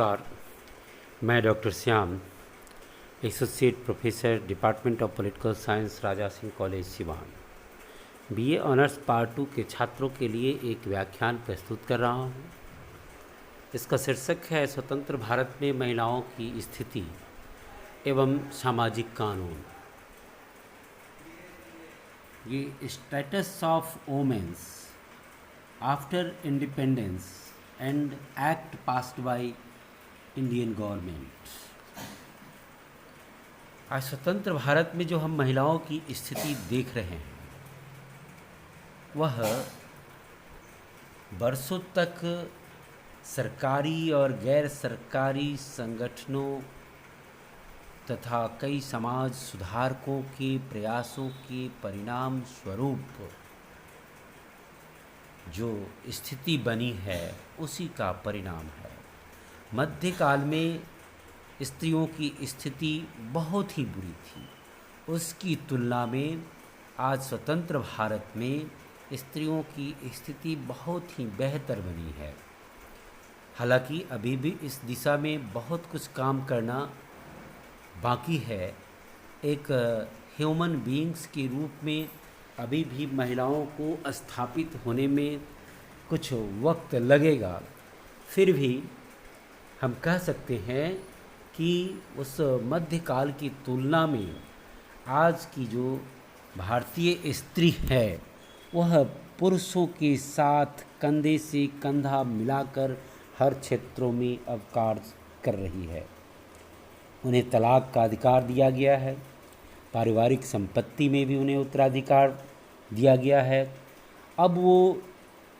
नमस्कार। मैं doctor Shyam, associate professor, department of political science, Raja Singh college Siwan, BA honours part 2 के छात्रों के लिए एक व्याख्यान प्रस्तुत कर रहा हूँ। इसका शीर्षक है स्वतंत्र भारत में महिलाओं की स्थिति एवं सामाजिक कानून। ये status of women's after independence and act passed by Indian government. आज स्वतंत्र भारत में जो हम महिलाओं की स्थिति देख रहे हैं वह बरसों तक सरकारी और गैर सरकारी संगठनों तथा कई समाज सुधारकों के प्रयासों के परिणाम स्वरूप जो स्थिति बनी है उसी का परिणाम है। मध्यकाल में स्त्रियों की स्थिति बहुत ही बुरी थी, उसकी तुलना में आज स्वतंत्र भारत में स्त्रियों की स्थिति बहुत ही बेहतर बनी है। हालांकि अभी भी इस दिशा में बहुत कुछ काम करना बाकी है। एक ह्यूमन बीइंग्स के रूप में अभी भी महिलाओं को स्थापित होने में कुछ वक्त लगेगा। फिर भी हम कह सकते हैं कि उस मध्यकाल की तुलना में आज की जो भारतीय स्त्री है वह पुरुषों के साथ कंधे से कंधा मिलाकर हर क्षेत्रों में अब कार्य कर रही है। उन्हें तलाक का अधिकार दिया गया है, पारिवारिक संपत्ति में भी उन्हें उत्तराधिकार दिया गया है। अब वो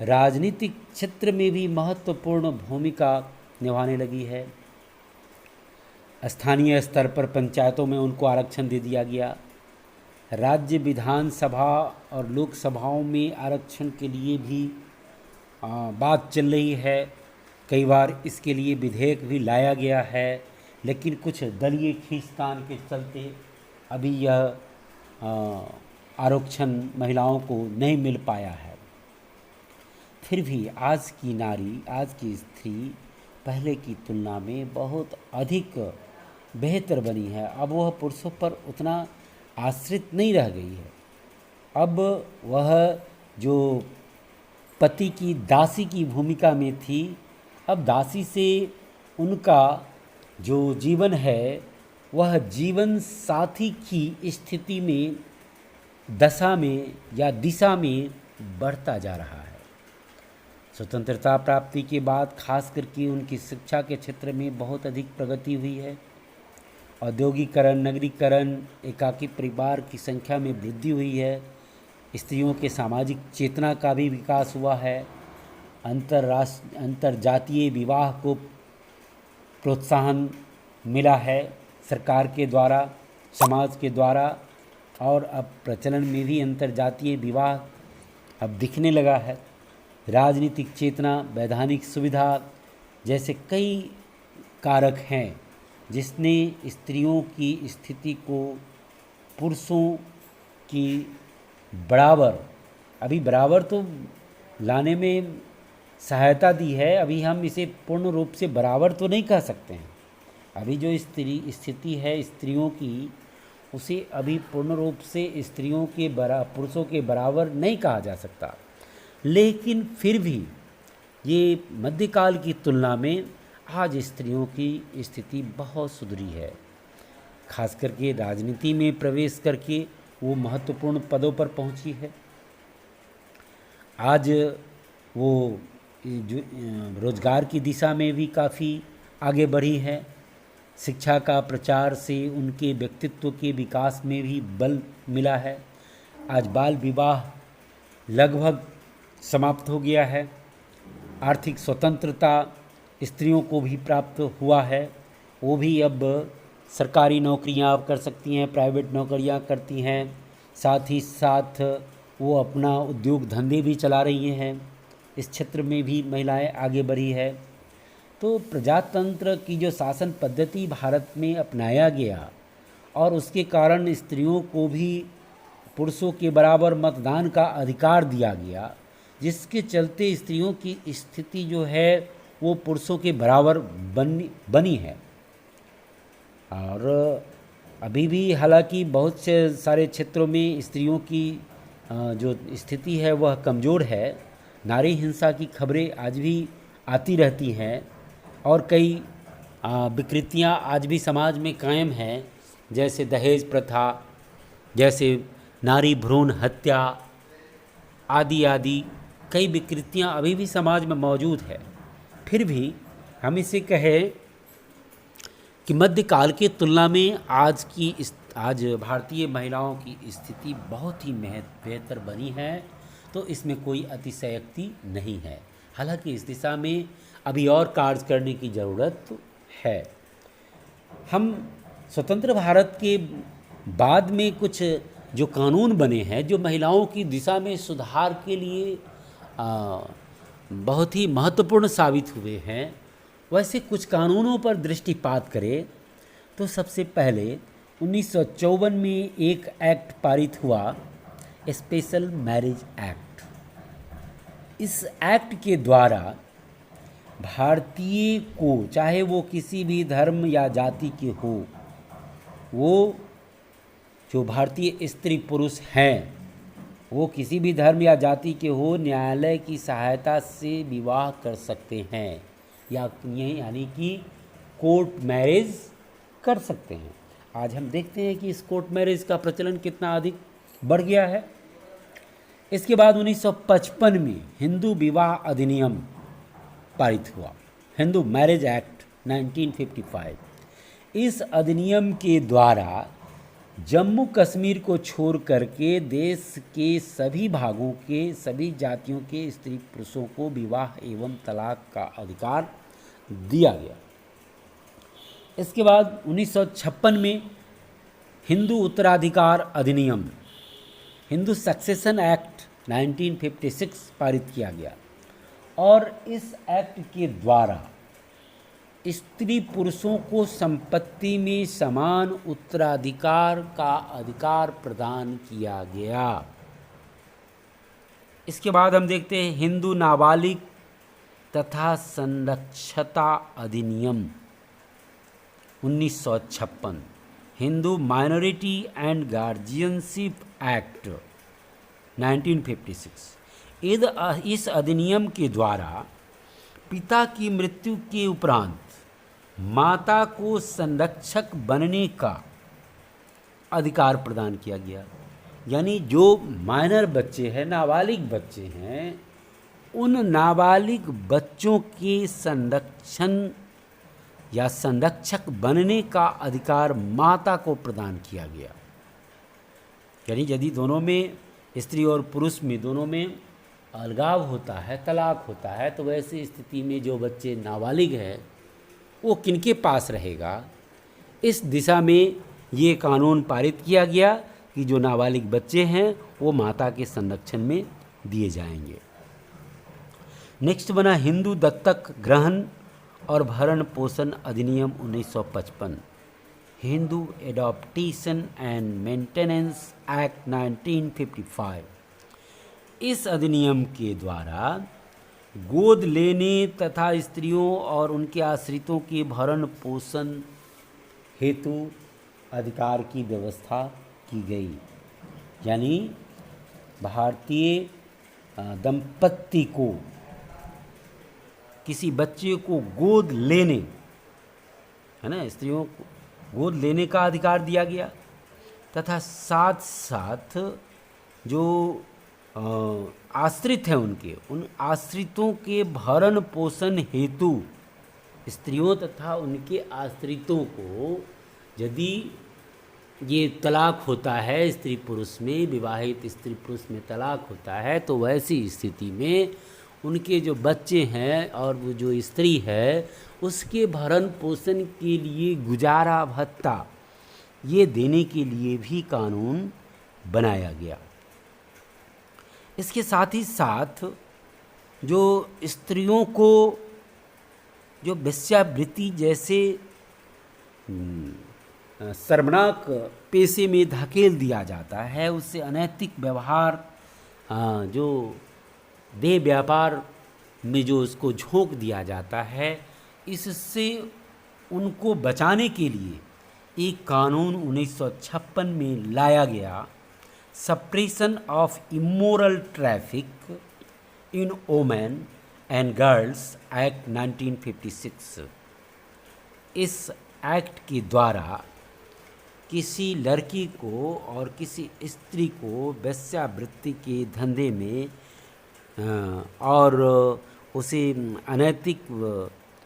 राजनीतिक क्षेत्र में भी महत्वपूर्ण भूमिका निभाने लगी है। स्थानीय स्तर पर पंचायतों में उनको आरक्षण दे दिया गया। राज्य विधानसभा और लोकसभाओं में आरक्षण के लिए भी बात चल रही है। कई बार इसके लिए विधेयक भी लाया गया है, लेकिन कुछ दलीय खींचतान के चलते अभी यह आरक्षण महिलाओं को नहीं मिल पाया है। फिर भी आज की नारी, आज की स्त्री पहले की तुलना में बहुत अधिक बेहतर बनी है। अब वह पुरुषों पर उतना आश्रित नहीं रह गई है। अब वह जो पति की दासी की भूमिका में थी, अब दासी से उनका जो जीवन है वह जीवन साथी की स्थिति में, दशा में या दिशा में बढ़ता जा रहा है। स्वतंत्रता प्राप्ति के बाद खास करके उनकी शिक्षा के क्षेत्र में बहुत अधिक प्रगति हुई है। औद्योगिकरण, नगरीकरण, एकाकी परिवार की संख्या में वृद्धि हुई है। स्त्रियों के सामाजिक चेतना का भी विकास हुआ है। अंतरजातीय विवाह को प्रोत्साहन मिला है सरकार के द्वारा, समाज के द्वारा, और अब प्रचलन में भी अंतरजातीय विवाह अब दिखने लगा है। राजनीतिक चेतना, वैधानिक सुविधा जैसे कई कारक हैं जिसने स्त्रियों की स्थिति को पुरुषों की बराबर, अभी बराबर तो लाने में सहायता दी है। अभी हम इसे पूर्ण रूप से बराबर तो नहीं कह सकते हैं। अभी जो स्थिति है स्त्रियों की, उसे अभी पूर्ण रूप से स्त्रियों के पुरुषों के बराबर नहीं कहा जा सकता। लेकिन फिर भी ये मध्यकाल की तुलना में आज स्त्रियों की स्थिति बहुत सुधरी है। खास करके राजनीति में प्रवेश करके वो महत्वपूर्ण पदों पर पहुंची है। आज वो जो रोजगार की दिशा में भी काफ़ी आगे बढ़ी है। शिक्षा का प्रचार से उनके व्यक्तित्व के विकास में भी बल मिला है। आज बाल विवाह लगभग समाप्त हो गया है। आर्थिक स्वतंत्रता स्त्रियों को भी प्राप्त हुआ है। वो भी अब सरकारी नौकरियां कर सकती हैं, प्राइवेट नौकरियां करती हैं। साथ ही साथ वो अपना उद्योग धंधे भी चला रही हैं। इस क्षेत्र में भी महिलाएं आगे बढ़ी है। तो प्रजातंत्र की जो शासन पद्धति भारत में अपनाया गया और उसके कारण स्त्रियों को भी पुरुषों के बराबर मतदान का अधिकार दिया गया, जिसके चलते स्त्रियों की स्थिति जो है वो पुरुषों के बराबर बनी है। और अभी भी हालांकि बहुत से सारे क्षेत्रों में स्त्रियों की जो स्थिति है वह कमज़ोर है। नारी हिंसा की खबरें आज भी आती रहती हैं और कई विकृतियां आज भी समाज में कायम हैं, जैसे दहेज प्रथा, जैसे नारी भ्रूण हत्या आदि आदि कई विकृतियां अभी भी समाज में मौजूद है। फिर भी हम इसे कहें कि मध्यकाल के तुलना में आज भारतीय महिलाओं की स्थिति बहुत ही बेहतर बनी है, तो इसमें कोई अतिशयोक्ति नहीं है। हालांकि इस दिशा में अभी और कार्य करने की ज़रूरत है। हम स्वतंत्र भारत के बाद में कुछ जो कानून बने हैं जो महिलाओं की दिशा में सुधार के लिए बहुत ही महत्वपूर्ण साबित हुए हैं, वैसे कुछ कानूनों पर दृष्टिपात करें तो सबसे पहले 1954 में एक एक्ट पारित हुआ, स्पेशल मैरिज एक्ट। इस एक्ट के द्वारा भारतीय को, चाहे वो किसी भी धर्म या जाति के हो, वो जो भारतीय स्त्री पुरुष हैं वो किसी भी धर्म या जाति के हो, न्यायालय की सहायता से विवाह कर सकते हैं यानी कि कोर्ट मैरिज कर सकते हैं। आज हम देखते हैं कि इस कोर्ट मैरिज का प्रचलन कितना अधिक बढ़ गया है। इसके बाद 1955 में हिंदू विवाह अधिनियम पारित हुआ, हिंदू मैरिज एक्ट 1955। इस अधिनियम के द्वारा जम्मू कश्मीर को छोड़ करके देश के सभी भागों के सभी जातियों के स्त्री पुरुषों को विवाह एवं तलाक का अधिकार दिया गया। इसके बाद 1956 में हिंदू उत्तराधिकार अधिनियम, हिंदू सक्सेशन एक्ट 1956 पारित किया गया और इस एक्ट के द्वारा स्त्री पुरुषों को संपत्ति में समान उत्तराधिकार का अधिकार प्रदान किया गया। इसके बाद हम देखते हैं हिंदू नाबालिग तथा संरक्षता अधिनियम 1956, Hindu minority and guardianship act 1956। इस अधिनियम के द्वारा पिता की मृत्यु के उपरांत माता को संरक्षक बनने का अधिकार प्रदान किया गया। यानी जो माइनर बच्चे हैं, नाबालिग बच्चे हैं, उन नाबालिग बच्चों के संरक्षण या संरक्षक बनने का अधिकार माता को प्रदान किया गया। यानी यदि दोनों में, स्त्री और पुरुष में दोनों में अलगाव होता है, तलाक होता है, तो वैसी स्थिति में जो बच्चे नाबालिग है वो किनके पास रहेगा। इस दिशा में ये कानून पारित किया गया कि जो नाबालिग बच्चे हैं वो माता के संरक्षण में दिए जाएंगे। नेक्स्ट बना हिंदू दत्तक ग्रहण और भरण पोषण अधिनियम 1955, Hindu adaptation and maintenance act 1955। इस अधिनियम के द्वारा गोद लेने तथा स्त्रियों और उनके आश्रितों के भरण पोषण हेतु अधिकार की व्यवस्था की गई। यानी भारतीय दंपत्ति को किसी बच्चे को गोद लेने, है ना, स्त्रियों को गोद लेने का अधिकार दिया गया तथा साथ साथ जो आश्रित हैं उन आश्रितों के भरण पोषण हेतु स्त्रियों तथा उनके आश्रितों को, यदि ये तलाक होता है स्त्री पुरुष में, विवाहित स्त्री पुरुष में तलाक होता है, तो वैसी स्थिति में उनके जो बच्चे हैं और वो जो स्त्री है उसके भरण पोषण के लिए गुजारा भत्ता ये देने के लिए भी कानून बनाया गया। इसके साथ ही साथ जो स्त्रियों को जो वेश्यावृत्ति जैसे शर्मनाक पेशे में धकेल दिया जाता है, उससे अनैतिक व्यवहार, जो देह व्यापार में जो उसको झोंक दिया जाता है, इससे उनको बचाने के लिए एक कानून 1956 में लाया गया, suppression of immoral traffic in women and girls act 1956। इस एक्ट के द्वारा किसी लड़की को और किसी स्त्री को वेश्यावृत्ति के धंधे में और उसे अनैतिक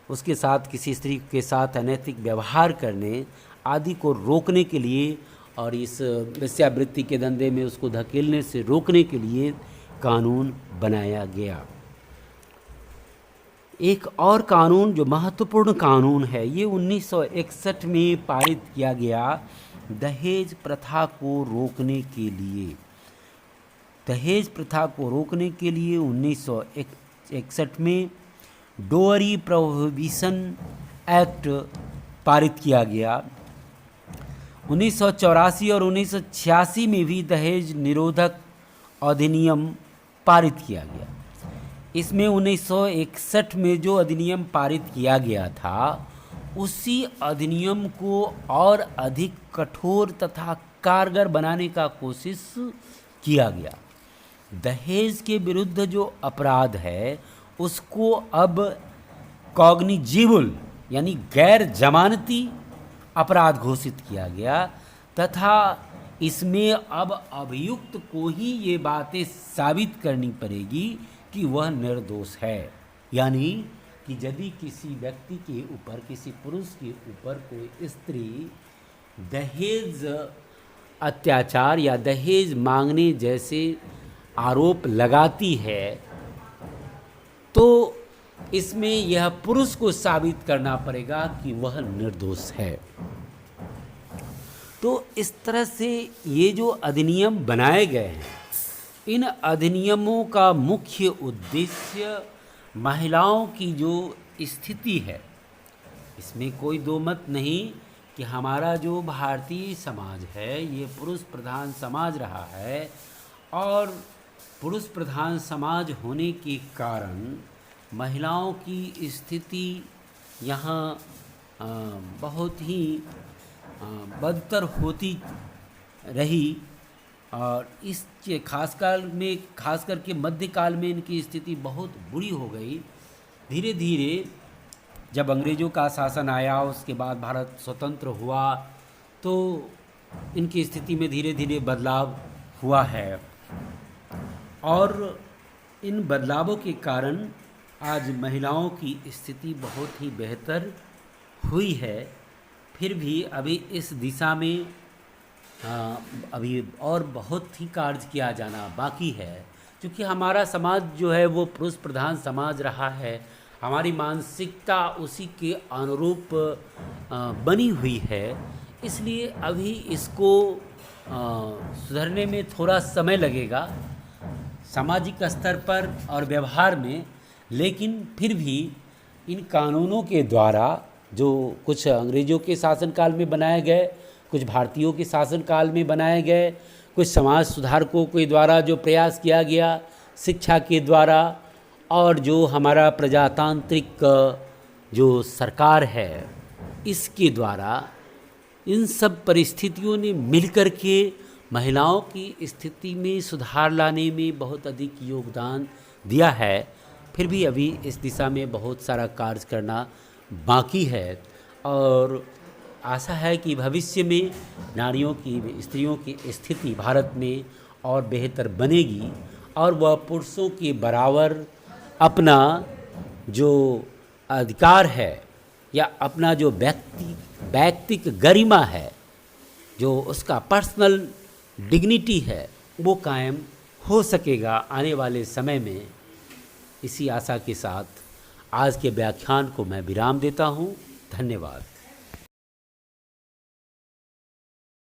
उसके साथ किसी स्त्री के साथ अनैतिक व्यवहार करने आदि को रोकने के लिए और इस वेश्यावृत्ति के धंधे में उसको धकेलने से रोकने के लिए कानून बनाया गया। एक और कानून जो महत्वपूर्ण कानून है, ये 1961 में पारित किया गया दहेज प्रथा को रोकने के लिए। दहेज प्रथा को रोकने के लिए 1961 में डोअरी प्रोहिबिशन एक्ट पारित किया गया। 1984 और 1986 में भी दहेज निरोधक अधिनियम पारित किया गया। इसमें 1961 में जो अधिनियम पारित किया गया था, उसी अधिनियम को और अधिक कठोर तथा कारगर बनाने का कोशिश किया गया। दहेज के विरुद्ध जो अपराध है उसको अब कॉग्निजिबल यानी गैर जमानती अपराध घोषित किया गया तथा इसमें अब अभियुक्त को ही ये बातें साबित करनी पड़ेगी कि वह निर्दोष है। यानी कि यदि किसी व्यक्ति के ऊपर, किसी पुरुष के ऊपर कोई स्त्री दहेज अत्याचार या दहेज मांगने जैसे आरोप लगाती है, तो इसमें यह पुरुष को साबित करना पड़ेगा कि वह निर्दोष है। तो इस तरह से ये जो अधिनियम बनाए गए हैं, इन अधिनियमों का मुख्य उद्देश्य महिलाओं की जो स्थिति है, इसमें कोई दो मत नहीं कि हमारा जो भारतीय समाज है ये पुरुष प्रधान समाज रहा है और पुरुष प्रधान समाज होने के कारण महिलाओं की स्थिति यहाँ बहुत ही बदतर होती रही और इस खास करके मध्यकाल में इनकी स्थिति बहुत बुरी हो गई। धीरे धीरे जब अंग्रेज़ों का शासन आया, उसके बाद भारत स्वतंत्र हुआ, तो इनकी स्थिति में धीरे धीरे बदलाव हुआ है और इन बदलावों के कारण आज महिलाओं की स्थिति बहुत ही बेहतर हुई है। फिर भी अभी इस दिशा में अभी और बहुत ही कार्य किया जाना बाकी है, क्योंकि हमारा समाज जो है वो पुरुष प्रधान समाज रहा है। हमारी मानसिकता उसी के अनुरूप बनी हुई है, इसलिए अभी इसको सुधरने में थोड़ा समय लगेगा सामाजिक स्तर पर और व्यवहार में। लेकिन फिर भी इन कानूनों के द्वारा जो कुछ अंग्रेज़ों के शासनकाल में बनाए गए, कुछ भारतीयों के शासनकाल में बनाए गए, कुछ समाज सुधारकों के द्वारा जो प्रयास किया गया शिक्षा के द्वारा, और जो हमारा प्रजातांत्रिक जो सरकार है इसके द्वारा, इन सब परिस्थितियों ने मिलकर के महिलाओं की स्थिति में सुधार लाने में बहुत अधिक योगदान दिया है। फिर भी अभी इस दिशा में बहुत सारा कार्य करना बाकी है और आशा है कि भविष्य में नारियों की, स्त्रियों की स्थिति भारत में और बेहतर बनेगी और वह पुरुषों के बराबर अपना जो अधिकार है या अपना जो व्यक्तिक गरिमा है, जो उसका पर्सनल डिग्निटी है, वो कायम हो सकेगा आने वाले समय में। इसी आशा के साथ आज के व्याख्यान को मैं विराम देता हूँ। धन्यवाद।